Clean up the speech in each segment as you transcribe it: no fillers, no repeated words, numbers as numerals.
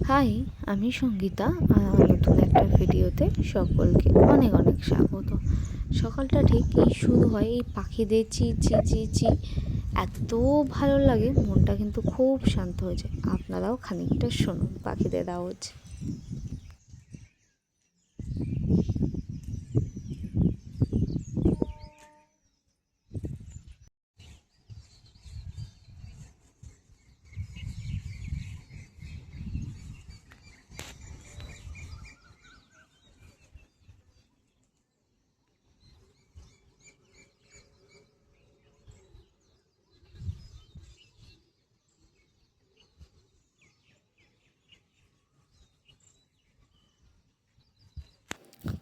High, আমি সঙ্গীতা। আর আমার নতুন একটা ভিডিওতে সকলকে অনেক অনেক স্বাগত। সকালটা ঠিক এই শুরু হয় এই পাখিদের চি চি চি চি, এত ভালো লাগে, মনটা কিন্তু খুব শান্ত হয়ে যায়। আপনারাও খানিকটা শুনুন পাখিদের আওয়াজ।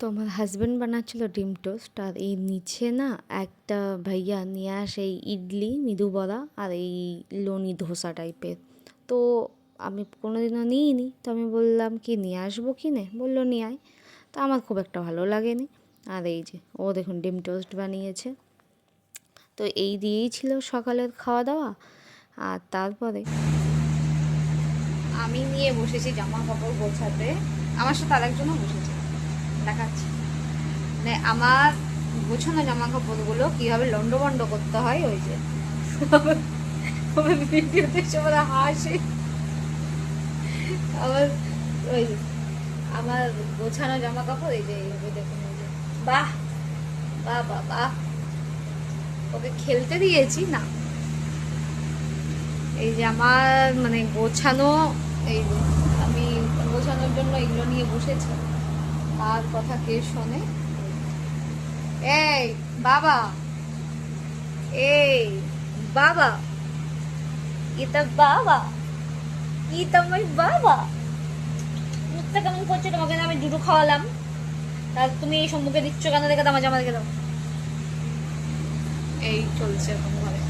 তো আমার হাজব্যান্ড বানাচ্ছিল ডিম টোস্ট, আর এই নিচে না একটা ভাইয়া নিয়ে আসে এই ইডলি, মৃদু বড়া আর এই লোনি ধোসা টাইপের। তো আমি কোনোদিনও নিইনি, তো আমি বললাম কি নিয়ে আসবো কিনে, বললো নিয়ে আয়। তো আমার খুব একটা ভালো লাগেনি। আর এই যে ও দেখুন ডিম টোস্ট বানিয়েছে। তো এই দিয়েই ছিল সকালের খাওয়া দাওয়া। আর তারপরে আমি নিয়ে বসেছি জামা কাপড় গোছাতে। আমার সাথে আরেকজনও বসেছে, দেখাচ্ছি। মানে আমার গোছানো জামা কাপড়গুলো কীভাবে লন্ডভন্ড করতে হয়, ওই যে ভিডিওতে সবাই হাসে। আমার ওই আমার গোছানো জামা কাপড় এই যে এইভাবে দেখুন, এই যে বাহ বাহ বাহ বাহ, ওকে খেলতে দিয়েছি না। এই যে আমার মানে গোছানো, এই যে আমি গোছানোর জন্য এগুলো নিয়ে বসেছি। তার কথা কে শোনে? এই বাবা, এই বাবা, এটা বাবা, এটা আমার বাবা। মুখটা কেমন করছে? তোমাকে আমি দুটো খাওয়ালাম, তার তুমি এই সম্মুখে দিচ্ছ কেন? দেখে দাও, জামা দেখে দাও। এই চলছে এখন ঘরে।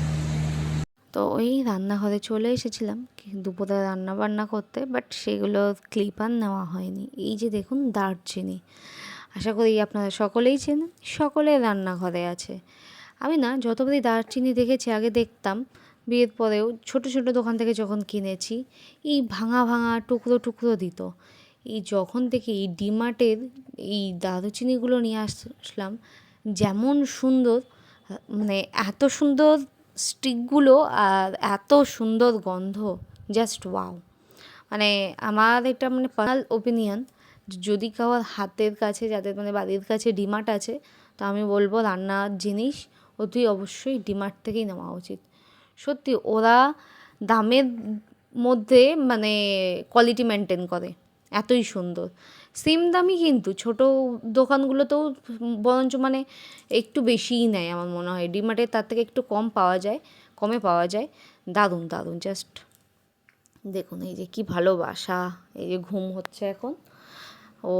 তো ওই রান্নাঘরে চলে এসেছিলাম দুপুরে রান্না বান্না করতে, বাট সেগুলো ক্লিপ আর নেওয়া হয়নি। এই যে দেখুন দারচিনি, আশা করি আপনারা সকলেই চেনেন, সকলের রান্নাঘরে আছে। আমি না যতবারই দারচিনি দেখেছি, আগে দেখতাম বিয়ের পরেও ছোট ছোট দোকান থেকে যখন কিনেছি, এই ভাঙা ভাঙা টুকরো টুকরো দিত। এই যখন থেকে এই ডিমার্টের এই দারুচিনিগুলো নিয়ে আসলাম, যেমন সুন্দর, মানে এত সুন্দর স্টিকগুলো আর এত সুন্দর গন্ধ, জাস্ট ওয়াও। মানে আমার এটা মানে পার্সোনাল ওপিনিয়ন, যদি কারোর হাতের কাছে, যাদের মানে বাড়ির কাছে ডিমার্ট আছে, তো আমি বলবো রান্নার জিনিস অতি অবশ্যই ডিমার্ট থেকেই নেওয়া উচিত। সত্যি ওরা দামের মধ্যে মানে কোয়ালিটি মেনটেন করে, এতই সুন্দর। সেম দামই কিন্তু ছোটো দোকানগুলোতেও বরঞ্চ মানে একটু বেশিই নেয় আমার মনে হয়। ডিমার্টে তার থেকে একটু কমে পাওয়া যায়। দারুণ দারুণ, জাস্ট দেখুন এই যে কি ভালোবাসা। এই যে ঘুম হচ্ছে এখন, ও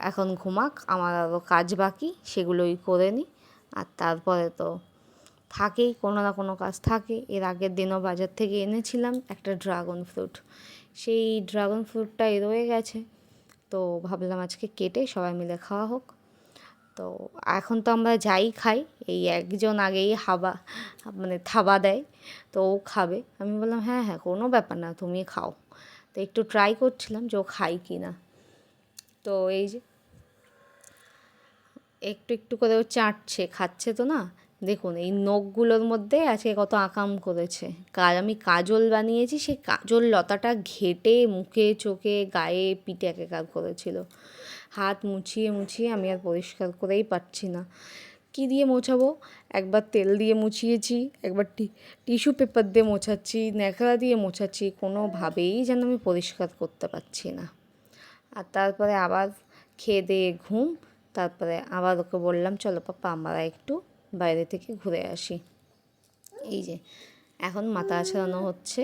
এখন ঘুমাক, আমার আরও কাজ বাকি, সেগুলোই করে নিই। আর তারপরে তো থাকেই কোনো না কোনো কাজ থাকে। এর আগের দিনও বাজার থেকে এনেছিলাম একটা ড্রাগন ফ্রুট, সেই ড্রাগন ফ্রুটটাই রয়ে গেছে। তো ভাবলাম আজকে কেটে সবাই মিলে খাওয়া হোক। তো এখন তো আমরা যাই খাই, এই একজন আগেই মানে থাবা দেয়, তো ও খাবে। আমি বললাম হ্যাঁ হ্যাঁ কোনো ব্যাপার না, তুমি খাও। তো একটু ট্রাই করছিলাম যে ও খাই কি না। তো এই যে একটু একটু করে ও চাটছে, খাচ্ছে তো না। দেখুন এই নখগুলোর মধ্যে আজকে কত আকাম করেছে। আমি কাজল বানিয়েছি, সেই কাজল লতাটা ঘেটে মুখে চোখে গায়ে পিঠে একাকার করেছিল। হাত মুছিয়ে মুছিয়ে আমি আর পরিষ্কার করেই পারছি না। কী দিয়ে মোছাবো? একবার তেল দিয়ে মুছিয়েছি, একবার টিস্যু পেপার দিয়ে মোছাচ্ছি, ন্যাকড়া দিয়ে মোছাচ্ছি, কোনোভাবেই যেন আমি পরিষ্কার করতে পারছি না। আর তারপরে আবার খেয়ে দিয়ে ঘুম। তারপরে আবার ওকে বললাম চলো পাপা আমরা একটু বাইরে থেকে ঘুরে আসি। এই যে এখন মাথা আছড়ানো হচ্ছে।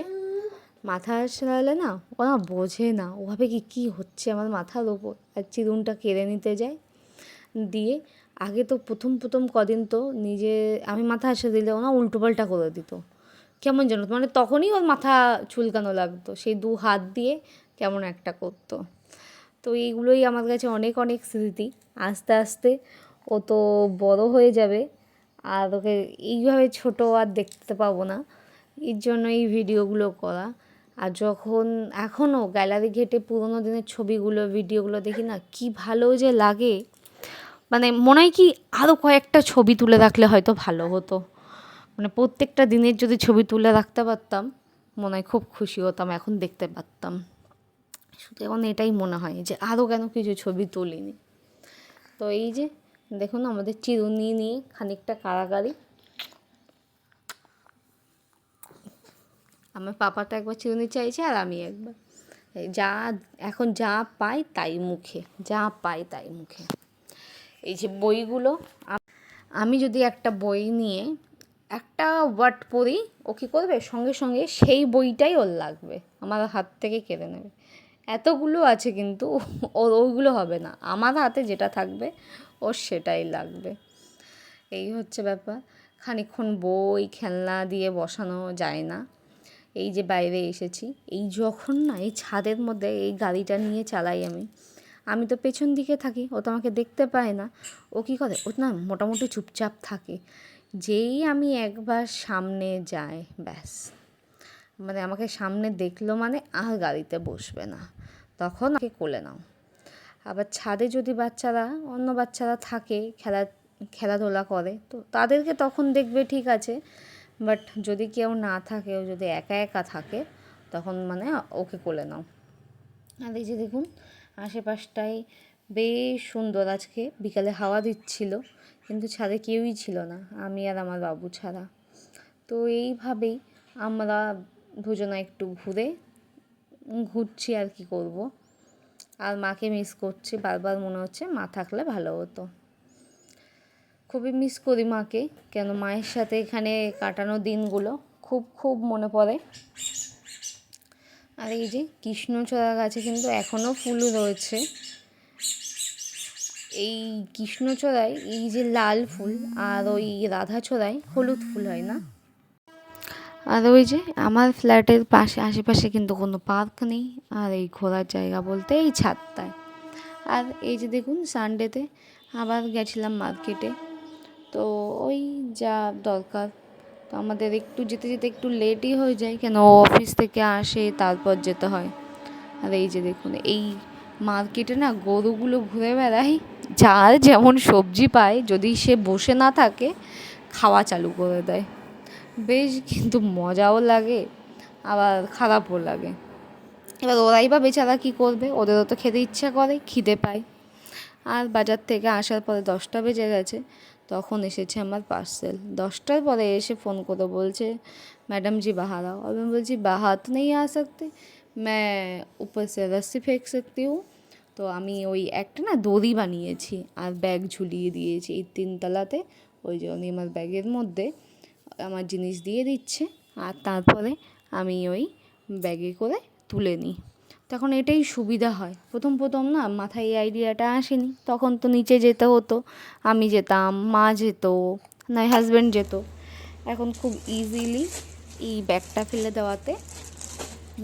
মাথা আছড়ালে না ও না বোঝে না, ওভাবে কী হচ্ছে আমার মাথার ওপর, আর চিরুনটা কেড়ে নিতে যায়। দিয়ে আগে তো প্রথম প্রথম কদিন তো নিজে আমি মাথা আছড়ে দিলে ও না উল্টোপাল্টা করে দিত, কেমন যেন মানে তখনই ওর মাথা চুলকানো লাগতো, সেই দু হাত দিয়ে কেমন একটা করতো। তো এইগুলোই আমার কাছে অনেক অনেক স্মৃতি। আস্তে আস্তে ও তো বড় হয়ে যাবে, আর ওকে এইভাবে ছোটো আর দেখতে পাবো না, এর জন্য এই ভিডিওগুলো করা। আর যখন এখনও গ্যালারি ঘেটে পুরোনো দিনের ছবিগুলো ভিডিওগুলো দেখি না, কি ভালো যে লাগে। মানে মনে হয় কি আরও কয়েকটা ছবি তুলে রাখলে হয়তো ভালো হতো। মানে প্রত্যেকটা দিনের যদি ছবি তুলে রাখতে পারতাম মনে হয় খুব খুশি হতাম, এখন দেখতে পারতাম। শুধু এখন এটাই মনে হয় যে আরও কেন কিছু ছবি তুলিনি। তো এই যে দেখুন আমাদের চিরুনি নিয়ে খানিকটা কাড়াকাড়ি। আমার পাপাটা একবার চিরুনি চাইছে আর আমি একবার। যা এখন যা পাই তাই মুখে, যা পাই তাই মুখে। এই যে বইগুলো, আমি যদি একটা বই নিয়ে একটা ওয়ার্ড পড়ি, ও কী করবে সঙ্গে সঙ্গে সেই বইটাই ওর লাগবে, আমার হাত থেকে কেড়ে নেবে। এতগুলো আছে কিন্তু ওর ওইগুলো হবে না, আমার হাতে যেটা থাকবে ওর সেটাই লাগবে। এই হচ্ছে ব্যাপার। খানিকক্ষণ বই খেলনা দিয়ে বসানো যায় না। এই যে বাইরে এসেছি, এই যখন না এই ছাদের মধ্যে এই গাড়িটা নিয়ে চালাই আমি তো পেছন দিকে থাকি, ও তো আমাকে দেখতে পায় না। ও কী করে, ও না মোটামুটি চুপচাপ থাকে। যেই আমি একবার সামনে যাই ব্যাস, মানে আমাকে সামনে দেখলো মানে আর গাড়িতে বসবে না, তখন আমাকে কোলে নাও। আবার ছাদে যদি অন্য বাচ্চারা থাকে খেলাধুলা করে, তো তাদেরকে তখন দেখবে ঠিক আছে। বাট যদি কেউ না থাকে, ও যদি একা একা থাকে, তখন মানে ওকে কোলে নাও। আর এই যে দেখুন আশেপাশটাই বেশ সুন্দর। আজকে বিকালে হাওয়া দিচ্ছিল, কিন্তু ছাদে কেউই ছিল না, আমি আর আমার বাবু ছাড়া। তো এইভাবেই আমরা দুজনা একটু ঘুরছি আর কি করব। আর মাকে মিস করছি, বারবার মনে হচ্ছে মা থাকলে ভালো হতো। খুবই মিস করি মাকে, কেন মায়ের সাথে এখানে কাটানো দিনগুলো খুব খুব মনে পড়ে। আর এই যে কৃষ্ণচূড়া গাছে কিন্তু এখনও ফুল রয়েছে। এই কৃষ্ণচূড়ায় এই যে লাল ফুল, আর ওই রাধাচূড়ায় হলুদ ফুল হয় না। আর ওই যে আমার ফ্ল্যাটের আশেপাশে কিন্তু কোনো পার্ক নেই, আর এই ঘোরার জায়গা বলতে এই ছাদটায়। আর এই যে দেখুন সানডেতে আবার গেছিলাম মার্কেটে, তো ওই যা দরকার। তো আমাদের একটু যেতে যেতে একটু লেটই হয়ে যায়, কেন অফিস থেকে আসে তারপর যেতে হয়। আর এই যে দেখুন এই মার্কেটে না গরুগুলো ঘুরে বেড়ায়, যার যেমন সবজি পায় যদি সে বসে না থাকে খাওয়া চালু করে দেয়। বেশ কিন্তু মজাও লাগে আবার খারাপও লাগে। এবার ওরাই বা বেচারা কী করবে, ওদেরও তো খেতে ইচ্ছা করে, খিদে পায়। আর বাজার থেকে আসার পরে 10টা বেজে গেছে, তখন এসেছে আমার পার্সেল। 10টার পরে এসে ফোন করে বলছে मैडम जी बाहर आओ। और मैं बोलছি बाहर तो नहीं आ सकते, मैं ऊपर से रस्सी फेंक सकती हूँ। তো আমি ওই একটা না দড়ি বানিয়েছি আর ব্যাগ ঝুলিয়ে দিয়েছি এই 3তলাতে। ওই যে উনি আমার ব্যাগের মধ্যে আমার জিনিস দিয়ে দিচ্ছে, আর তারপরে আমি ওই ব্যাগে করে তুলে নিই। তখন এটাই সুবিধা হয়। প্রথম না মাথায় এই আইডিয়াটা আসেনি, তখন তো নিচে যেতে হতো, আমি যেতাম, মা যেত, নয় হাজব্যান্ড যেত। এখন খুব ইজিলি এই ব্যাগটা ফেলে দেওয়াতে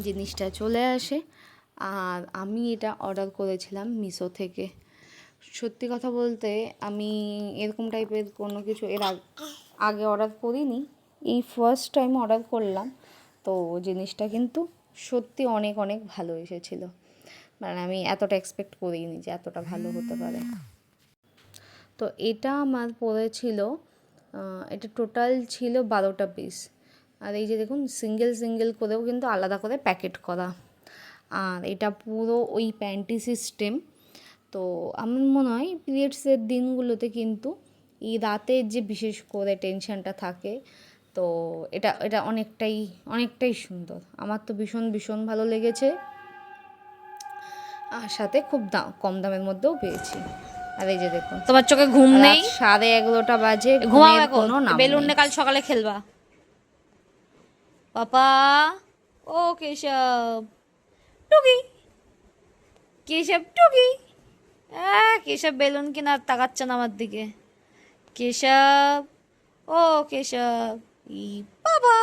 জিনিসটা চলে আসে। আর আমি এটা অর্ডার করেছিলাম মিশো থেকে। সত্যি কথা বলতে আমি এরকম টাইপের কোনো কিছু আগে অর্ডার করিনি, এই ফার্স্ট টাইম অর্ডার করলাম। তো জিনিসটা কিন্তু সত্যি অনেক অনেক ভালো এসেছিলো, মানে আমি এতটা এক্সপেক্ট করিনি যে এতটা ভালো হতে পারে। তো এটা আমার পড়েছিল, এটা টোটাল ছিল 12টা পিস। আর এই যে দেখুন সিঙ্গেল করেও কিন্তু আলাদা করে প্যাকেট করা। আর এটা পুরো ওই প্যান্টি সিস্টেম। তো আমার মনে হয় পিরিয়ডসের দিনগুলোতে কিন্তু এই রাতের যে বিশেষ করে টেনশনটা থাকে, তো এটা অনেকটাই সুন্দর। আমার তো ভীষণ ভালো লেগেছে, আর সাথে খুব কম দামের মধ্যেও পেয়েছি। আর এই যে দেখুন তোমার চোখে ঘুম নেই? 11:30 বাজে, ঘুমাও এখন, কোনো নাম বেলুন নেই। নিয়ে কাল সকালে খেলবা। পাপা, ও কেশব টুকি, কেশব টুকি। কেশব বেলুন কিনা আর তাকাচ্ছে না আমার দিকে। কেশব, ও কেশব, ই বাবা।